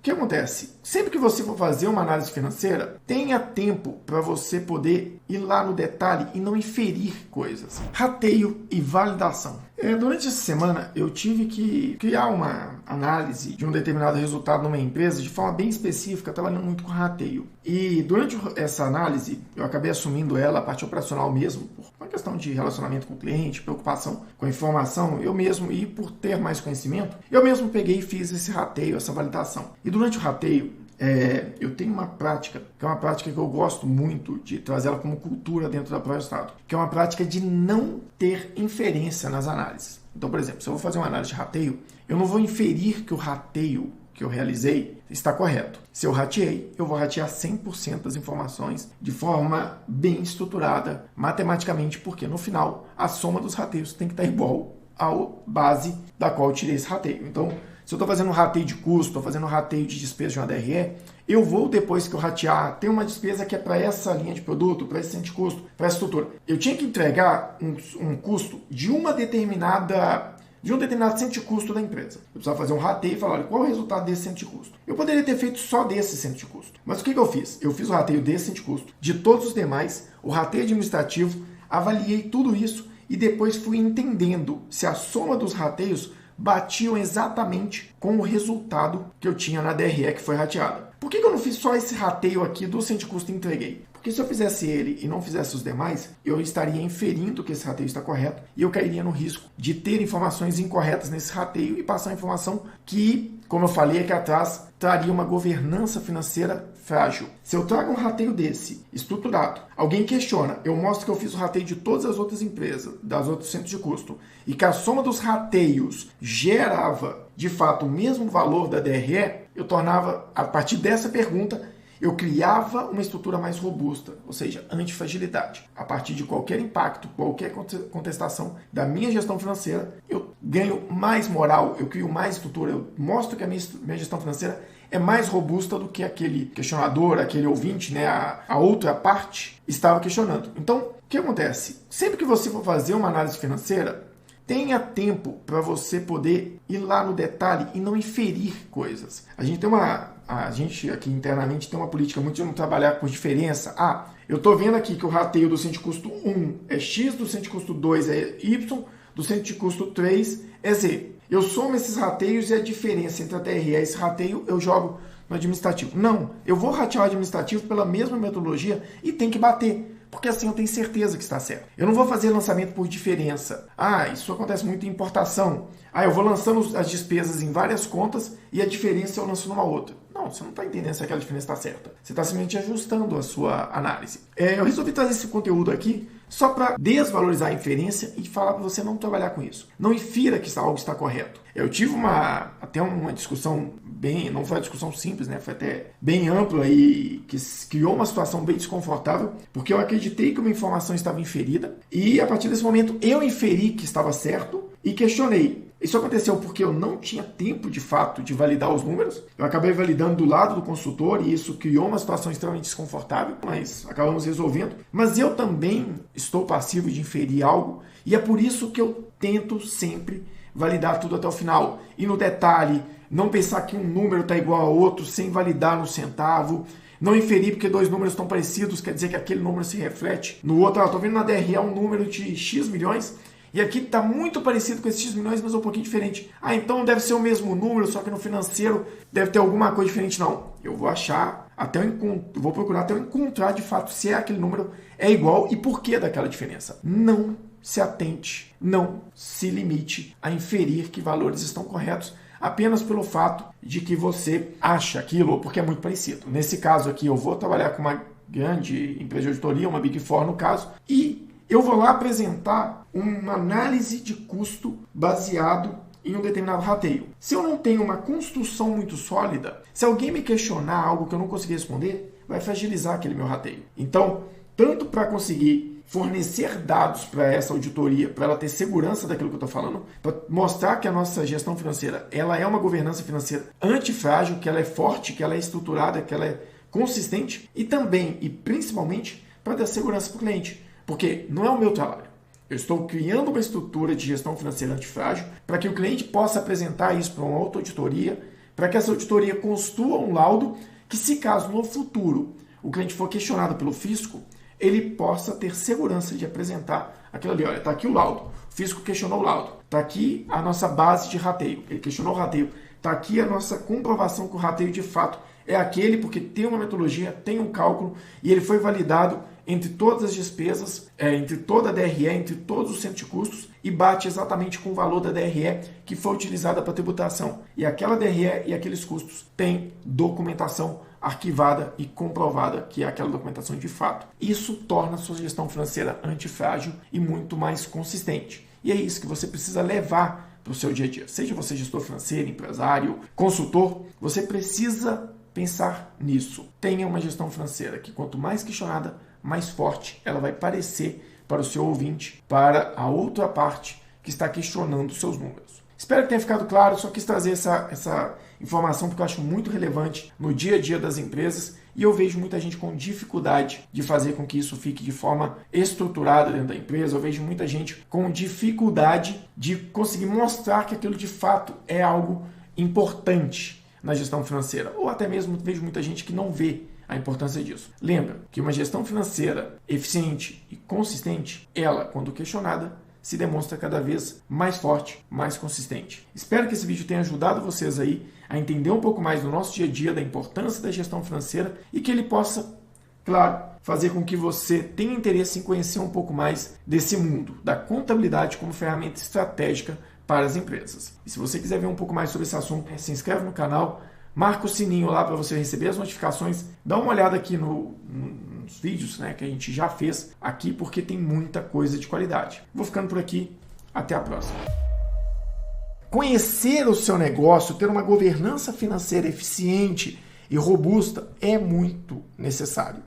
que acontece? Sempre que você for fazer uma análise financeira, tenha tempo para você poder ir lá no detalhe e não inferir coisas. Rateio e validação. Durante essa semana, eu tive que criar uma análise de um determinado resultado numa empresa de forma bem específica, trabalhando muito com rateio. E durante essa análise, eu acabei assumindo ela, a parte operacional mesmo, por uma questão de relacionamento com o cliente, preocupação com a informação, eu mesmo, e por ter mais conhecimento, eu mesmo peguei e fiz esse rateio, essa validação. E durante o rateio, eu tenho uma prática, que é uma prática que eu gosto muito de trazer ela como cultura dentro da ProEstado, que é uma prática de não ter inferência nas análises. Então, por exemplo, se eu vou fazer uma análise de rateio, eu não vou inferir que o rateio que eu realizei está correto. Se eu rateei, eu vou ratear 100% das informações de forma bem estruturada, matematicamente, porque no final a soma dos rateios tem que estar igual à base da qual eu tirei esse rateio. Então, se eu estou fazendo um rateio de custo, estou fazendo um rateio de despesa de uma DRE, eu vou, depois que eu ratear, ter uma despesa que é para essa linha de produto, para esse centro de custo, para essa estrutura. Eu tinha que entregar um custo de um determinado centro de custo da empresa. Eu precisava fazer um rateio e falar, olha, qual é o resultado desse centro de custo? Eu poderia ter feito só desse centro de custo. Mas o que eu fiz? Eu fiz o rateio desse centro de custo, de todos os demais, o rateio administrativo, avaliei tudo isso e depois fui entendendo se a soma dos rateios batiam exatamente com o resultado que eu tinha na DRE que foi rateada. Por que eu não fiz só esse rateio aqui do centro de custo e entreguei? Porque se eu fizesse ele e não fizesse os demais, eu estaria inferindo que esse rateio está correto e eu cairia no risco de ter informações incorretas nesse rateio e passar a informação que, como eu falei aqui atrás, traria uma governança financeira frágil. Se eu trago um rateio desse, estruturado, alguém questiona, eu mostro que eu fiz o rateio de todas as outras empresas, das outros centros de custo, e que a soma dos rateios gerava, de fato, o mesmo valor da DRE, eu tornava, a partir dessa pergunta, eu criava uma estrutura mais robusta, ou seja, antifragilidade. A partir de qualquer impacto, qualquer contestação da minha gestão financeira, eu ganho mais moral, eu crio mais estrutura, eu mostro que a minha gestão financeira é mais robusta do que aquele questionador, aquele ouvinte, né, a outra parte estava questionando. Então, o que acontece? Sempre que você for fazer uma análise financeira, tenha tempo para você poder ir lá no detalhe e não inferir coisas. A gente aqui internamente tem uma política muito de não trabalhar por diferença. Eu estou vendo aqui que o rateio do centro de custo 1 é X, do centro de custo 2 é Y, do centro de custo 3 é Z. Eu somo esses rateios e a diferença entre a DRE e esse rateio eu jogo no administrativo. Não, eu vou ratear o administrativo pela mesma metodologia e tem que bater. Porque assim eu tenho certeza que está certo. Eu não vou fazer lançamento por diferença. Isso acontece muito em importação. Eu vou lançando as despesas em várias contas e a diferença eu lanço numa outra. Não, você não está entendendo se aquela diferença está certa. Você está simplesmente ajustando a sua análise. Eu resolvi trazer esse conteúdo aqui só para desvalorizar a inferência e falar para você não trabalhar com isso. Não infira que algo está correto. Eu tive até uma discussão não foi uma discussão simples, né? Foi até bem ampla e que criou uma situação bem desconfortável, porque eu acreditei que uma informação estava inferida e a partir desse momento eu inferi que estava certo e questionei. Isso aconteceu porque eu não tinha tempo, de fato, de validar os números. Eu acabei validando do lado do consultor e isso criou uma situação extremamente desconfortável, mas acabamos resolvendo. Mas eu também estou passivo de inferir algo e é por isso que eu tento sempre validar tudo até o final. E no detalhe, não pensar que um número está igual ao outro sem validar no centavo. Não inferir porque dois números estão parecidos, quer dizer que aquele número se reflete no outro. Estou vendo na DRE um número de X milhões. E aqui está muito parecido com esses X milhões, mas um pouquinho diferente. Então deve ser o mesmo número, só que no financeiro deve ter alguma coisa diferente. Não, eu vou achar, vou procurar até eu encontrar de fato se aquele número é igual e por que daquela diferença. Não se atente, não se limite a inferir que valores estão corretos apenas pelo fato de que você acha aquilo ou porque é muito parecido. Nesse caso aqui eu vou trabalhar com uma grande empresa de auditoria, uma Big Four no caso, e eu vou lá apresentar uma análise de custo baseado em um determinado rateio. Se eu não tenho uma construção muito sólida, se alguém me questionar algo que eu não conseguir responder, vai fragilizar aquele meu rateio. Então, tanto para conseguir fornecer dados para essa auditoria, para ela ter segurança daquilo que eu estou falando, para mostrar que a nossa gestão financeira ela é uma governança financeira antifrágil, que ela é forte, que ela é estruturada, que ela é consistente, e também, e principalmente, para dar segurança para o cliente. Porque não é o meu trabalho. Eu estou criando uma estrutura de gestão financeira antifrágil para que o cliente possa apresentar isso para uma outra auditoria, para que essa auditoria construa um laudo que, se caso no futuro o cliente for questionado pelo fisco, ele possa ter segurança de apresentar aquilo ali. Olha, está aqui o laudo, o fisco questionou o laudo, está aqui a nossa base de rateio, ele questionou o rateio, está aqui a nossa comprovação que o rateio de fato é aquele, porque tem uma metodologia, tem um cálculo e ele foi validado entre todas as despesas, entre toda a DRE, entre todos os centros de custos e bate exatamente com o valor da DRE que foi utilizada para tributação. E aquela DRE e aqueles custos têm documentação arquivada e comprovada que é aquela documentação de fato. Isso torna a sua gestão financeira antifrágil e muito mais consistente. E é isso que você precisa levar para o seu dia a dia. Seja você gestor financeiro, empresário, consultor, você precisa pensar nisso. Tenha uma gestão financeira que, quanto mais questionada, mais forte ela vai parecer para o seu ouvinte, para a outra parte que está questionando seus números. Espero que tenha ficado claro, só quis trazer essa informação porque eu acho muito relevante no dia a dia das empresas e eu vejo muita gente com dificuldade de fazer com que isso fique de forma estruturada dentro da empresa. Eu vejo muita gente com dificuldade de conseguir mostrar que aquilo de fato é algo importante na gestão financeira, ou até mesmo vejo muita gente que não vê a importância disso. Lembra que uma gestão financeira eficiente e consistente, ela, quando questionada, se demonstra cada vez mais forte, mais consistente. Espero que esse vídeo tenha ajudado vocês aí a entender um pouco mais do nosso dia a dia, da importância da gestão financeira e que ele possa, claro, fazer com que você tenha interesse em conhecer um pouco mais desse mundo, da contabilidade como ferramenta estratégica para as empresas. E se você quiser ver um pouco mais sobre esse assunto, se inscreve no canal, marca o sininho lá para você receber as notificações, dá uma olhada aqui nos vídeos, né, que a gente já fez aqui, porque tem muita coisa de qualidade. Vou ficando por aqui, até a próxima. Conhecer o seu negócio, ter uma governança financeira eficiente e robusta é muito necessário.